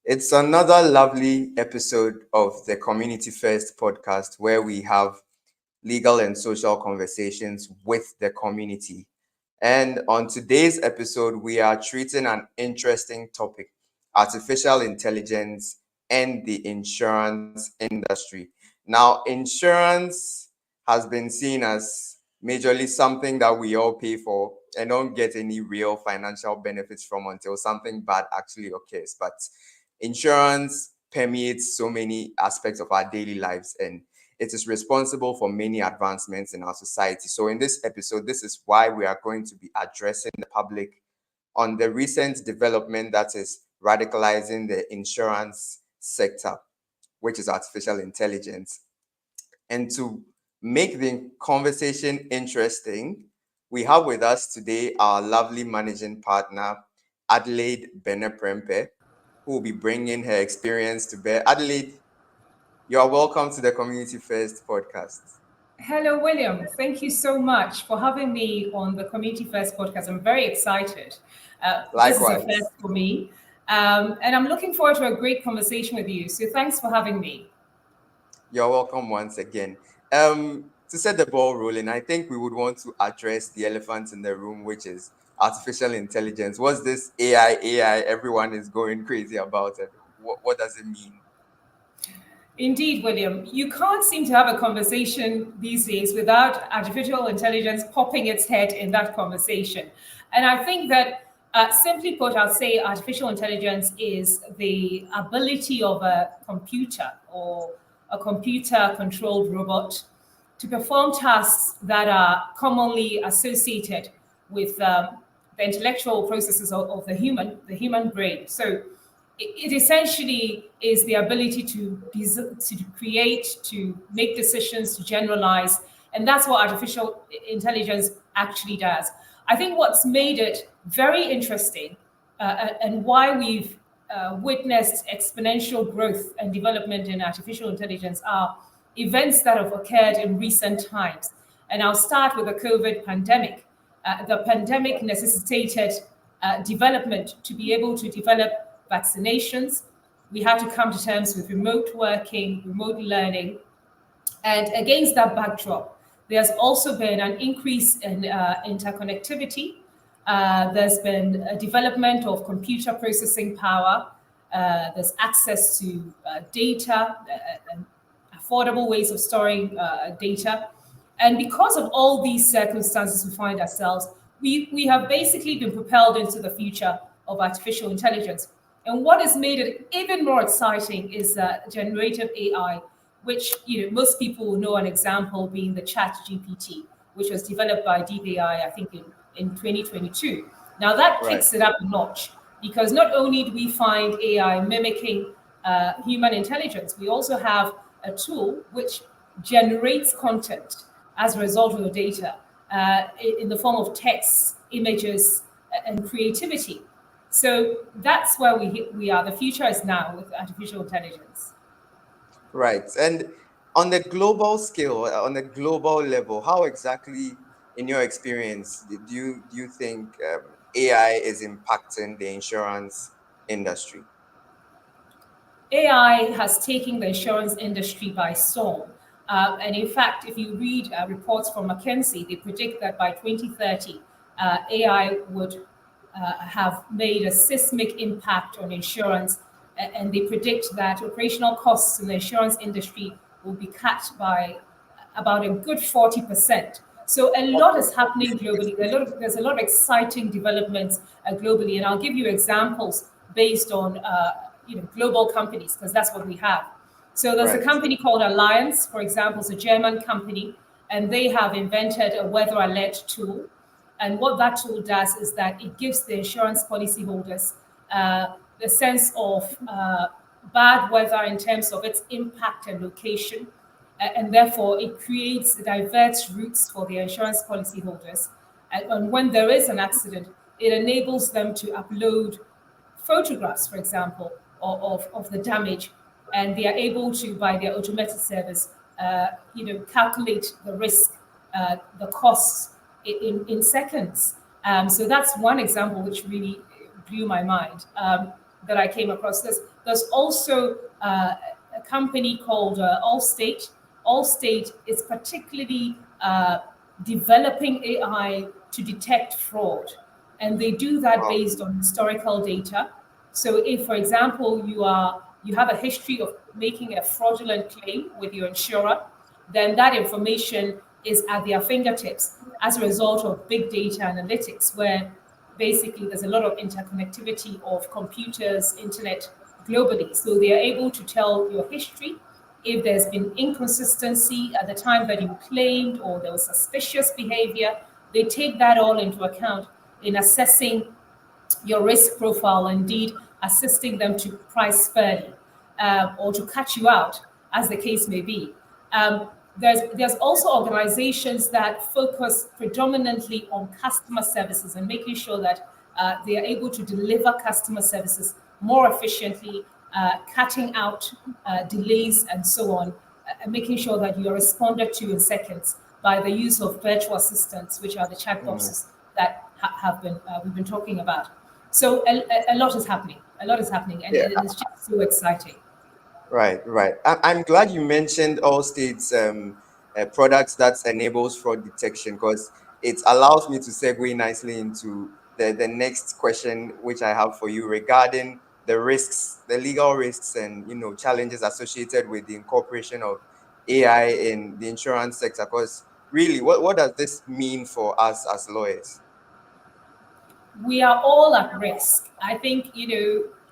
It's another lovely episode of the Community First podcast where we have legal and social conversations with the community. And on today's episode, we are treating an interesting topic: artificial intelligence and the insurance industry. Now, insurance has been seen as majorly something that we all pay for and don't get any real financial benefits from until something bad actually occurs. But insurance permeates so many aspects of our daily lives, and it is responsible for many advancements in our society. So in this episode, this is why we are going to be addressing the public on the recent development that is radicalizing the insurance sector, which is artificial intelligence. And to make the conversation interesting, we have with us today our lovely managing partner, Adelaide Benneh Prempeh, who will be bringing her experience to bear. Adelaide, you are welcome to the Community First podcast. Hello, William. Thank you so much for having me on the Community First podcast. I'm very excited. This is a Likewise. first for me. And I'm looking forward to a great conversation with you. So thanks for having me. You're welcome once again. To set the ball rolling, I think we would want to address the elephant in the room, which is artificial intelligence. What's this AI? Everyone is going crazy about it. What does it mean? Indeed, William, you can't seem to have a conversation these days without artificial intelligence popping its head in that conversation. And I think that, simply put, I'll say artificial intelligence is the ability of a computer or a computer-controlled robot to perform tasks that are commonly associated with the intellectual processes of the human brain. So it essentially is the ability to create, to make decisions, to generalize, and that's what artificial intelligence actually does. I think what's made it very interesting and why we've witnessed exponential growth and development in artificial intelligence are events that have occurred in recent times. And I'll start with the COVID pandemic. The pandemic necessitated development to be able to develop vaccinations. We had to come to terms with remote working, remote learning. And against that backdrop, there's also been an increase in interconnectivity. There's been a development of computer processing power. There's access to data, affordable ways of storing data. And because of all these circumstances we find ourselves, we have basically been propelled into the future of artificial intelligence. And what has made it even more exciting is generative AI, which most people will know an example being the Chat GPT, which was developed by DeepAI, I think in 2022. Now that kicks it up a notch because not only do we find AI mimicking human intelligence, we also have a tool which generates content as a result of the data in the form of text, images, and creativity. So that's where we are. The future is now with artificial intelligence. Right. And on the global scale, on the global level, how exactly, in your experience, do you think AI is impacting the insurance industry? AI has taken the insurance industry by storm. And in fact, if you read reports from McKinsey, they predict that by 2030, AI would have made a seismic impact on insurance. And they predict that operational costs in the insurance industry will be cut by about a good 40%. So a lot is happening globally. There's a lot of exciting developments globally. And I'll give you examples based on global companies, because that's what we have. So there's a company called Alliance, for example, it's a German company. and they have invented a weather alert tool. And what that tool does is that it gives the insurance policyholders the sense of bad weather in terms of its impact and location. And therefore, it creates diverse routes for the insurance policyholders. And when there is an accident, it enables them to upload photographs, for example, of the damage, and they are able to, by their automated service, calculate the risk, the costs in seconds. So that's one example which really blew my mind that I came across. There's also a company called Allstate. Allstate is particularly developing AI to detect fraud, and they do that Wow. based on historical data. So, if, for example, you have a history of making a fraudulent claim with your insurer, then that information is at their fingertips as a result of big data analytics, where basically there's a lot of interconnectivity of computers, internet globally. So they are able to tell your history. If there's been inconsistency at the time that you claimed or there was suspicious behavior, they take that all into account in assessing your risk profile, indeed assisting them to price fairly or to catch you out, as the case may be. There's also organizations that focus predominantly on customer services and making sure that they are able to deliver customer services more efficiently, cutting out delays and so on, and making sure that you are responded to in seconds by the use of virtual assistants, which are the chat Mm. boxes that have been we've been talking about. So a lot is happening. A lot is happening, and Yeah. it is just so exciting. Right, right. I'm glad you mentioned Allstate's products that enables fraud detection, because it allows me to segue nicely into the next question, which I have for you regarding the risks, the legal risks, and challenges associated with the incorporation of AI in the insurance sector. Because really, what does this mean for us as lawyers? We are all at risk. I think,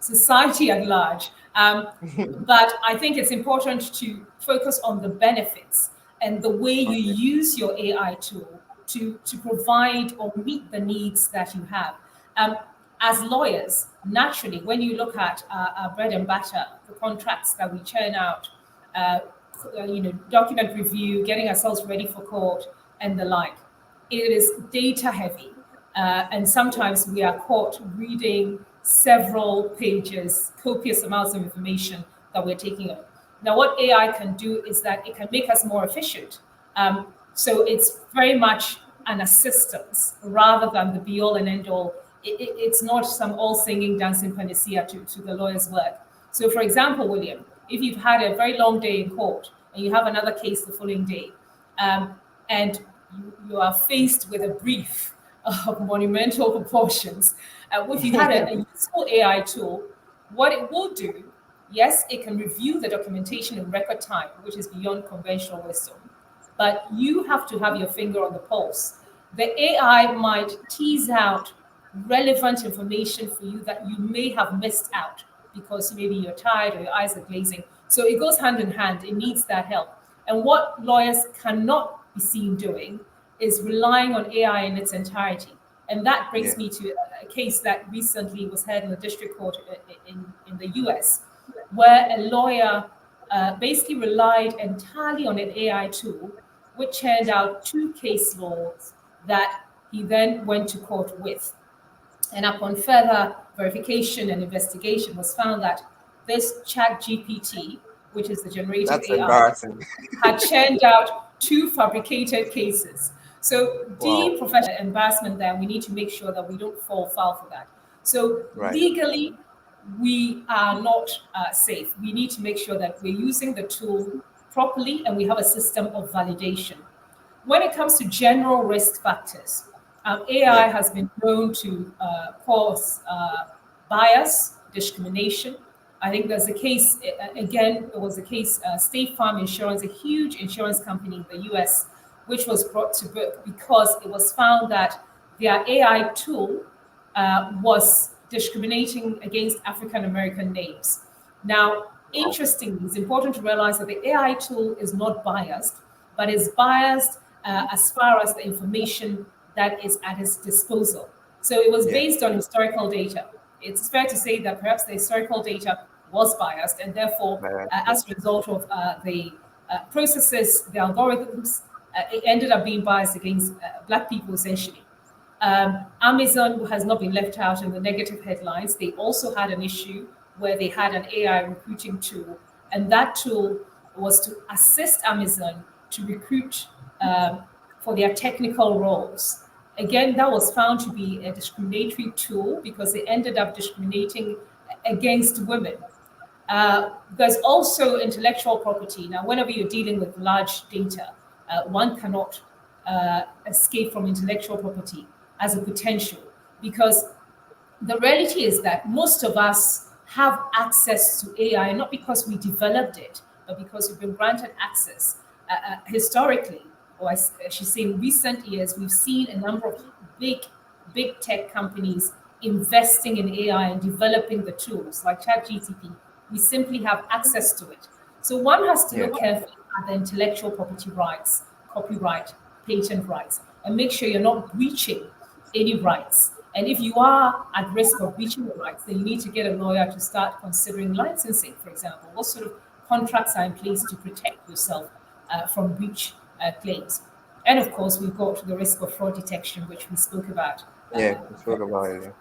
society at large. But I think it's important to focus on the benefits and the way you Okay. use your AI tool to provide or meet the needs that you have. Um, as lawyers, naturally, when you look at our bread and butter, the contracts that we churn out, uh, document review, getting ourselves ready for court, and the like, it is data heavy. And sometimes we are caught reading several pages, copious amounts of information that we're taking on. Now, what AI can do is that it can make us more efficient. So it's very much an assistance rather than the be all and end all. It's not some all singing, dancing panacea to the lawyer's work. So, for example, William, if you've had a very long day in court and you have another case the following day, and you are faced with a brief of monumental proportions, if you had a useful AI tool, what it will do, yes, it can review the documentation in record time, which is beyond conventional wisdom, but you have to have your finger on the pulse. The AI might tease out relevant information for you that you may have missed out because maybe you're tired or your eyes are glazing. So it goes hand in hand. It needs that help. And what lawyers cannot be seen doing is relying on AI in its entirety. And that Yeah. brings me to a case that recently was heard in the district court in the US, where a lawyer basically relied entirely on an AI tool, which churned out two case laws that he then went to court with. And upon further verification and investigation, was found that this chat GPT, which is the generative That's AI, embarrassing. had churned out two fabricated cases. So Wow. deep professional embarrassment there. We need to make sure that we don't fall foul for that. So Right. legally, we are not safe. We need to make sure that we're using the tool properly and we have a system of validation. When it comes to general risk factors, AI Yeah. has been known to cause bias, discrimination. I think there's a case, again, there was a case, State Farm Insurance, a huge insurance company in the US, which was brought to book because it was found that their AI tool was discriminating against African American names. Now, Wow. interestingly, it's important to realize that the AI tool is not biased, but is biased as far as the information that is at its disposal. So it was Yeah. based on historical data. It's fair to say that perhaps the historical data was biased, and therefore, Yeah. as a result of the processes, the algorithms, it ended up being biased against Black people essentially. Amazon has not been left out in the negative headlines. They also had an issue where they had an AI recruiting tool, and that tool was to assist Amazon to recruit for their technical roles. Again, that was found to be a discriminatory tool because it ended up discriminating against women. There's also intellectual property. Now, whenever you're dealing with large data, one cannot escape from intellectual property as a potential because the reality is that most of us have access to AI not because we developed it, but because we've been granted access. Historically, or I should say in recent years, we've seen a number of big, big tech companies investing in AI and developing the tools like ChatGPT. We simply have access to it. So one has to Yeah. look carefully at the intellectual property rights, copyright, patent rights, and make sure you're not breaching any rights. And if you are at risk of breaching the rights, then you need to get a lawyer to start considering licensing, for example. What sort of contracts are in place to protect yourself from breach claims? And of course, we've got the risk of fraud detection, which we spoke about. Yeah. We spoke about it.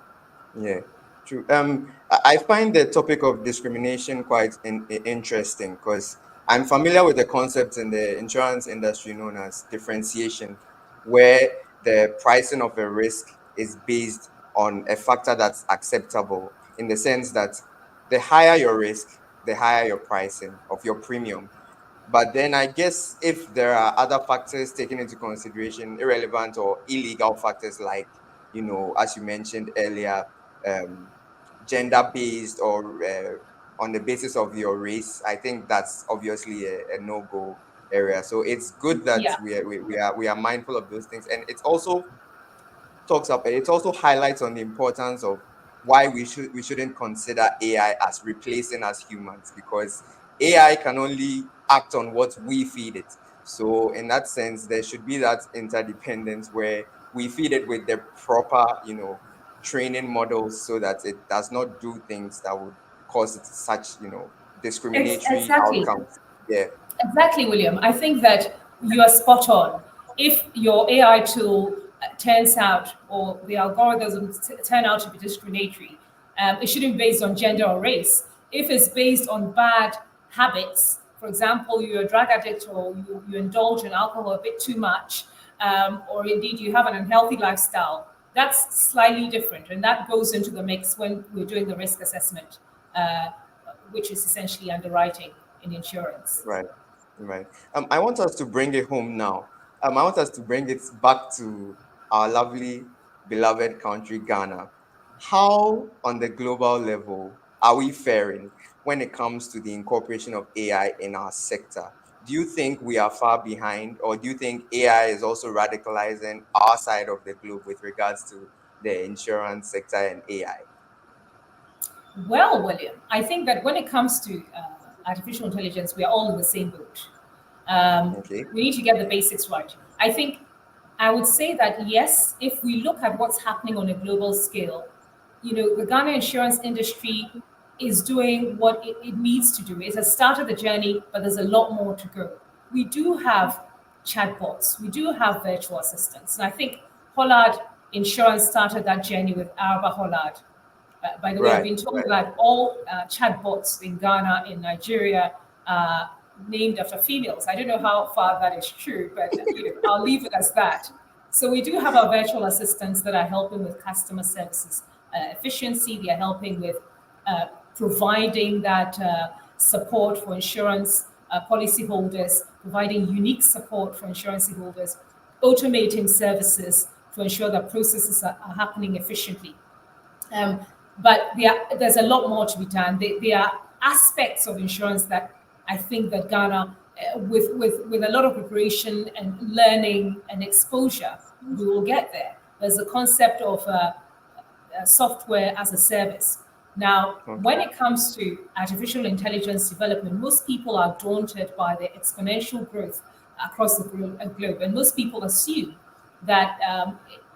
Yeah, true. I find the topic of discrimination quite interesting because I'm familiar with the concept in the insurance industry known as differentiation, where the pricing of a risk is based on a factor that's acceptable in the sense that the higher your risk, the higher your pricing of your premium. But then I guess if there are other factors taken into consideration, irrelevant or illegal factors like, as you mentioned earlier, um, gender based or on the basis of your race, I think that's obviously a no go area. So it's good that Yeah, we are mindful of those things, and it also highlights on the importance of why we shouldn't consider AI as replacing us humans, because AI can only act on what we feed it. So in that sense, there should be that interdependence where we feed it with the proper, training models so that it does not do things that would cause it such, discriminatory exactly. outcomes. Yeah. Exactly, William. I think that you are spot on. If your AI tool turns out, or the algorithms turn out to be discriminatory, it shouldn't be based on gender or race. If it's based on bad habits, for example, you're a drug addict or you indulge in alcohol a bit too much, or indeed you have an unhealthy lifestyle, that's slightly different. And that goes into the mix when we're doing the risk assessment, uh, which is essentially underwriting in insurance. Right. Right. I want us to bring it home now. I want us to bring it back to our lovely, beloved country, Ghana. How, on the global level, are we faring when it comes to the incorporation of AI in our sector? Do you think we are far behind, or do you think AI is also radicalizing our side of the globe with regards to the insurance sector and AI? Well, William, I think that when it comes to artificial intelligence, we are all in the same boat. Okay. We need to get the basics right. I think I would say that yes, if we look at what's happening on a global scale, the Ghana insurance industry is doing what it needs to do. It has started the journey, but there's a lot more to go. We do have chatbots, we do have virtual assistants. And I think Hollard Insurance started that journey with Arba Hollard. By the way, I've Right. been told Right. that all chatbots in Ghana, in Nigeria, are named after females. I don't know how far that is true, but I'll leave it as that. So we do have our virtual assistants that are helping with customer services efficiency. They are helping with uh, providing that support for insurance policyholders, providing unique support for insurance holders, automating services to ensure that processes are happening efficiently. Um, but there's a lot more to be done. There are aspects of insurance that I think that Ghana, with a lot of preparation and learning and exposure, we will get there. There's a concept of software as a service. Now, when Okay. it comes to artificial intelligence development, most people are daunted by the exponential growth across the globe. And most people assume that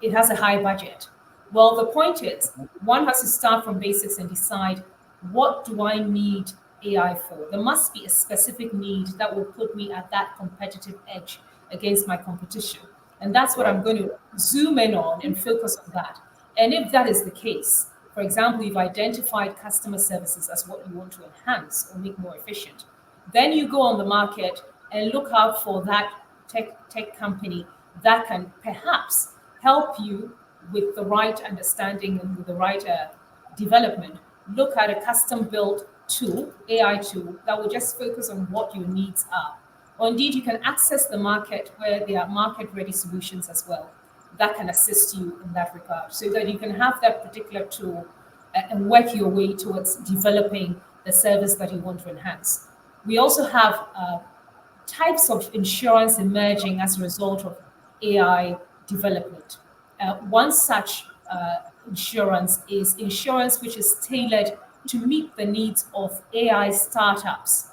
it has a high budget. Well, the point is, one has to start from basics and decide, what do I need AI for? There must be a specific need that will put me at that competitive edge against my competition. And that's what I'm Right. going to zoom in on and focus on that. And if that is the case, for example, you've identified customer services as what you want to enhance or make more efficient, then you go on the market and look out for that tech company that can perhaps help you with the right understanding and with the right development. Look at a custom built tool, AI tool, that will just focus on what your needs are. Or indeed, you can access the market where there are market ready solutions as well that can assist you in that regard, so that you can have that particular tool and work your way towards developing the service that you want to enhance. We also have types of insurance emerging as a result of AI development. One such insurance is insurance which is tailored to meet the needs of AI startups,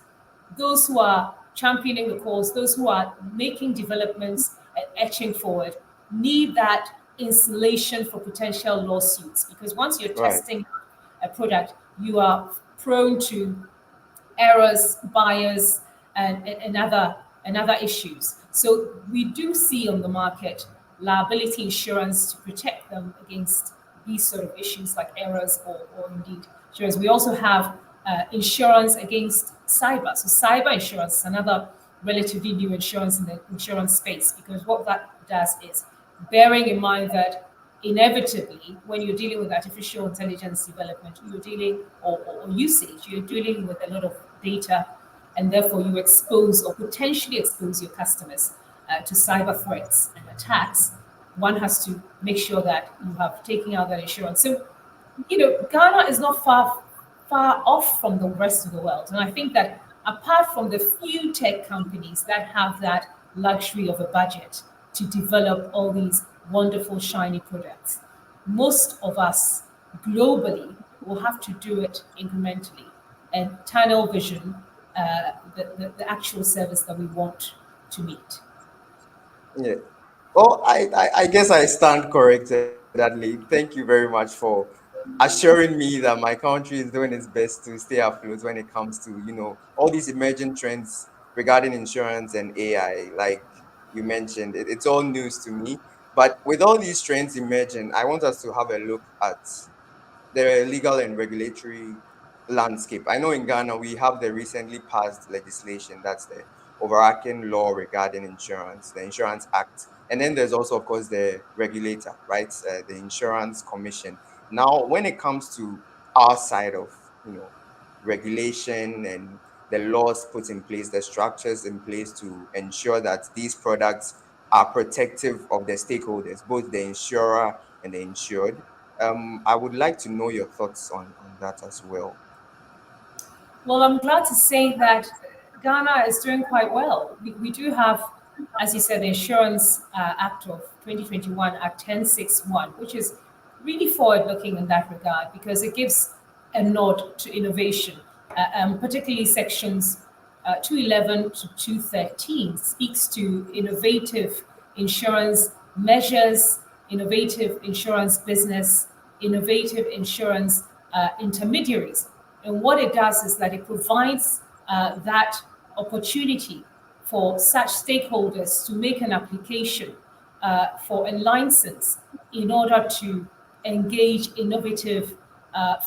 those who are championing the cause, those who are making developments and etching forward, need that insulation for potential lawsuits. Because once you're Right. testing a product, you are prone to errors, bias, and other issues. So we do see on the market liability insurance to protect them against these sort of issues like errors or indeed insurance. We also have insurance against cyber. So cyber insurance is another relatively new insurance in the insurance space, because what that does is, bearing in mind that inevitably, when you're dealing with artificial intelligence development, you're dealing or usage, you're dealing with a lot of data, and therefore you expose or potentially expose your customers to cyber threats and attacks. One has to make sure that you have taken out that insurance. So, Ghana is not far off from the rest of the world, and I think that apart from the few tech companies that have that luxury of a budget to develop all these wonderful shiny products, most of us globally will have to do it incrementally and tunnel vision the actual service that we want to meet. Yeah. Well, I guess I stand corrected, Adley. Thank you very much for assuring me that my country is doing its best to stay afloat when it comes to, all these emerging trends regarding insurance and AI. Like you mentioned, it's all news to me. But with all these trends emerging, I want us to have a look at the legal and regulatory landscape. I know in Ghana we have the recently passed legislation, that's the overarching law regarding insurance, the Insurance Act. And then there's also, of course, the regulator, right? The Insurance Commission. Now, when it comes to our side of, regulation and the laws put in place, the structures in place to ensure that these products are protective of the stakeholders, both the insurer and the insured. I would like to know your thoughts on that as well. Well, I'm glad to say that Ghana is doing quite well. We do have, as you said, the Insurance Act of 2021, Act 1061, which is really forward looking in that regard, because it gives a nod to innovation, particularly sections 211 to 213 speaks to innovative insurance measures, innovative insurance business, innovative insurance intermediaries. And what it does is that it provides that opportunity for such stakeholders to make an application for a license in order to engage innovative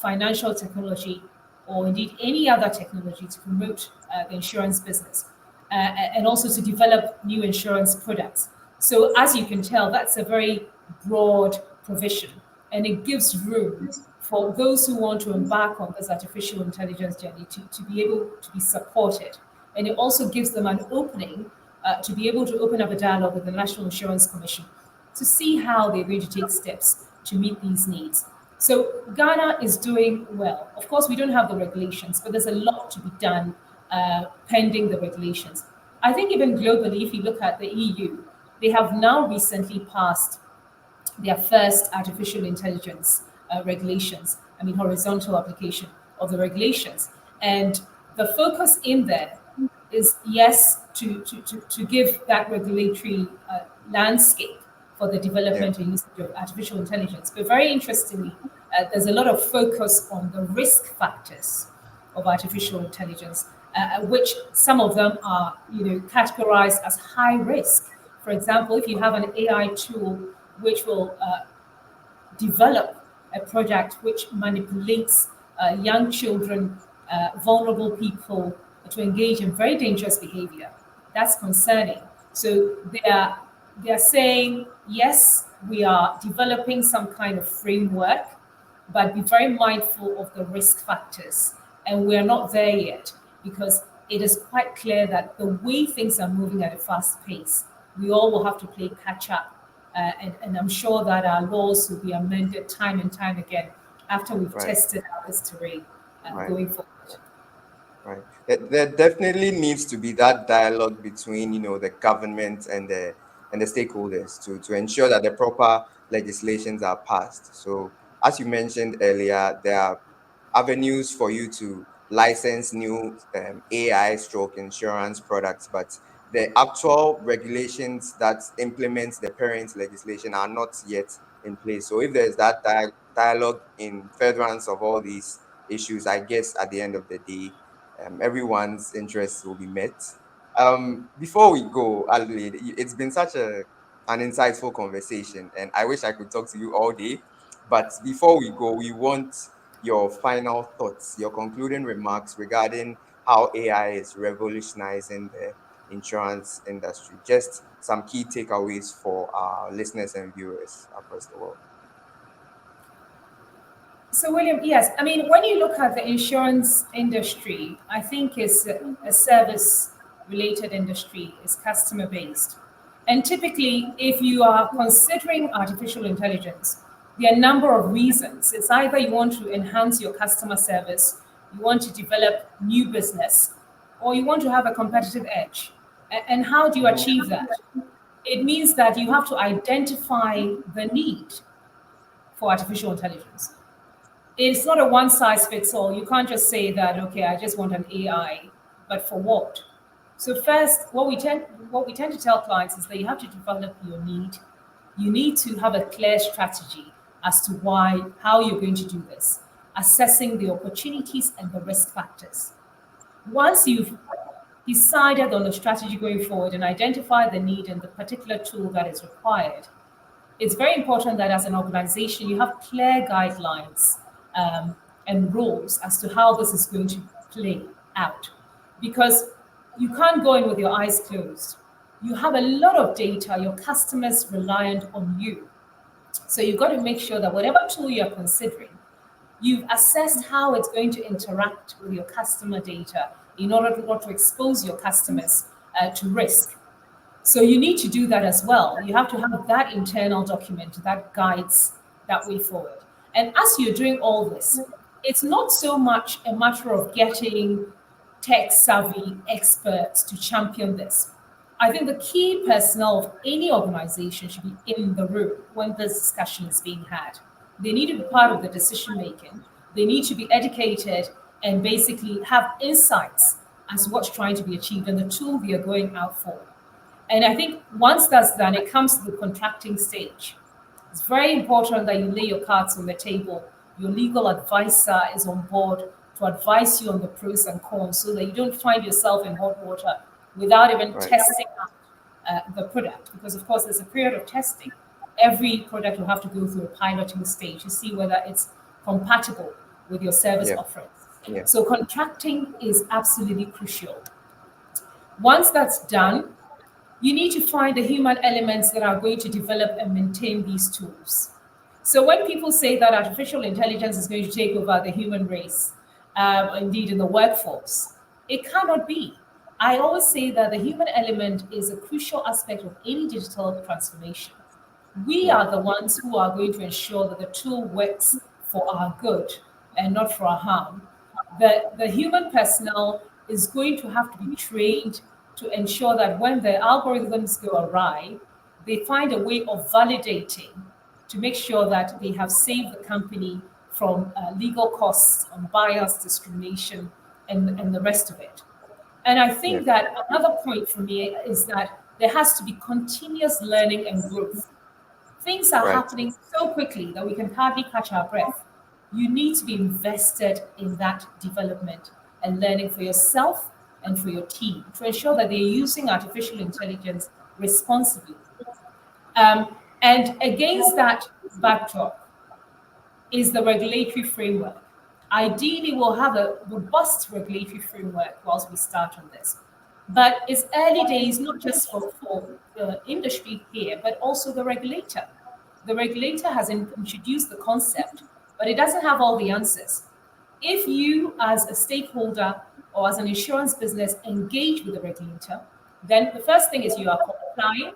financial technology or indeed any other technology to promote the insurance business and also to develop new insurance products. So, as you can tell, that's a very broad provision, and it gives room for those who want to embark on this artificial intelligence journey to be able to be supported. And it also gives them an opening to be able to open up a dialogue with the National Insurance Commission to see how they're going to take steps to meet these needs. So Ghana is doing well. Of course, we don't have the regulations, but there's a lot to be done pending the regulations. I think even globally, if you look at the EU, they have now recently passed their first artificial intelligence regulations, I mean, horizontal application of the regulations. And the focus in there is yes to give that regulatory landscape for the Yeah. development and usage of artificial intelligence. But very interestingly, there's a lot of focus on the risk factors of artificial intelligence, which some of them are, categorized as high risk. For example, if you have an AI tool which will develop a project which manipulates young children, vulnerable people to engage in very dangerous behavior. That's concerning. So they are saying yes, we are developing some kind of framework, but be very mindful of the risk factors. And we're not there yet because it is quite clear that the way things are moving at a fast pace, we all will have to play catch up. And I'm sure that our laws will be amended time and time again after we've Right. tested out this terrain Right. going forward. Right. There definitely needs to be that dialogue between, the government and the stakeholders to ensure that the proper legislations are passed. So, as you mentioned earlier, there are avenues for you to license new AI stroke insurance products, but the actual regulations that implement the parent legislation are not yet in place. So, if there's that dialogue in furtherance of all these issues, I guess at the end of the day, everyone's interests will be met. Before we go, Adelaide, it's been such an insightful conversation, and I wish I could talk to you all day. But before we go, we want your final thoughts, your concluding remarks regarding how AI is revolutionizing the insurance industry. Just some key takeaways for our listeners and viewers across the world. So, William, yes, I mean, when you look at the insurance industry, I think it's a service related industry, it's customer based. And typically, if you are considering artificial intelligence, there are a number of reasons. It's either you want to enhance your customer service, you want to develop new business, or you want to have a competitive edge. And how do you Mhm. achieve that? It means that you have to identify the need for artificial intelligence. It's not a one size fits all. You can't just say that, okay, I just want an AI, but for what? So first, what we tend to tell clients is that you have to develop your need. You need to have a clear strategy as to how you're going to do this, assessing the opportunities and the risk factors. Once you've decided on the strategy going forward and identified the need and the particular tool that is required, it's very important that as an organization you have clear guidelines um, and rules as to how this is going to play out. Because you can't go in with your eyes closed. You have a lot of data, your customers reliant on you. So you've got to make sure that whatever tool you're considering, you've assessed how it's going to interact with your customer data in order to not to expose your customers to risk. So you need to do that as well. You have to have that internal document that guides that way forward. And as you're doing all this, it's not so much a matter of getting tech savvy experts to champion this. I think the key personnel of any organization should be in the room when this discussion is being had. They need to be part of the decision making. They need to be educated and basically have insights as to what's trying to be achieved and the tool they are going out for. And I think once that's done, it comes to the contracting stage. It's very important that you lay your cards on the table. Your legal advisor is on board to advise you on the pros and cons so that you don't find yourself in hot water without even Right. testing out the product. Because, of course, there's a period of testing. Every product will have to go through a piloting stage to see whether it's compatible with your service Yeah. offerings. Yeah. So, contracting is absolutely crucial. Once that's done, you need to find the human elements that are going to develop and maintain these tools. So when people say that artificial intelligence is going to take over the human race, indeed in the workforce, it cannot be. I always say that the human element is a crucial aspect of any digital transformation. We Yeah. are the ones who are going to ensure that the tool works for our good and not for our harm. The human personnel is going to have to be trained to ensure that when the algorithms go awry, they find a way of validating to make sure that they have saved the company from legal costs on bias, discrimination, and the rest of it. And I Yeah. think that another point for me is that there has to be continuous learning and growth. Things are Right. happening so quickly that we can hardly catch our breath. You need to be invested in that development and learning for yourself and for your team to ensure that they're using artificial intelligence responsibly. And against that backdrop is the regulatory framework. Ideally, we'll have a robust regulatory framework whilst we start on this. But it's early days, not just for the industry here, but also the regulator. The regulator has introduced the concept, but it doesn't have all the answers. If you, as a stakeholder or as an insurance business, engage with the regulator, then the first thing is you are complying,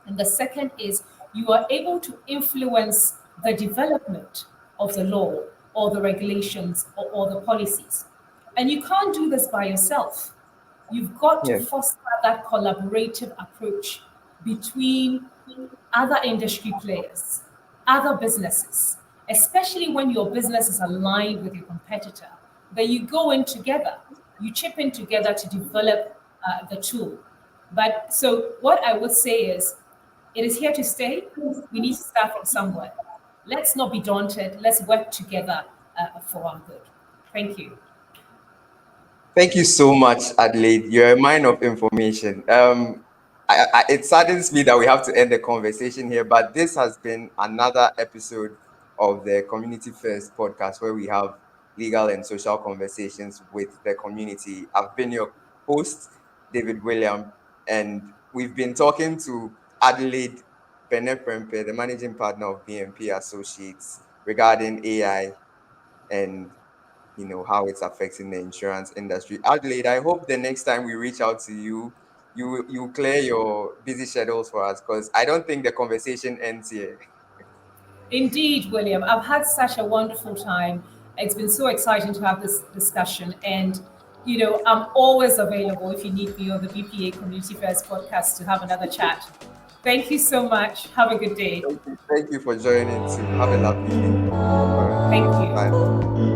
and the second is you are able to influence the development of the law or the regulations or the policies. And you can't do this by yourself. You've got to Yeah. foster that collaborative approach between other industry players, other businesses, especially when your business is aligned with your competitor, that you go in together, you chip in together to develop the tool. But so, what I would say is, it is here to stay. We need to start from somewhere. Let's not be daunted. Let's work together for our good. Thank you. Thank you so much, Adelaide. You're a mine of information. It saddens me that we have to end the conversation here, but this has been another episode of the Community First podcast where we have legal and social conversations with the community. I've been your host, David William, and we've been talking to Adelaide Benneh Prempeh, the managing partner of BNP Associates, regarding AI and how it's affecting the insurance industry. Adelaide, I hope the next time we reach out to you, you clear your busy schedules for us because I don't think the conversation ends here. Indeed, William, I've had such a wonderful time. It's been so exciting to have this discussion. And, I'm always available if you need me on the BPA Community First podcast to have another chat. Thank you so much. Have a good day. Thank you for joining too. Have a lovely day. All right. Thank Bye. you.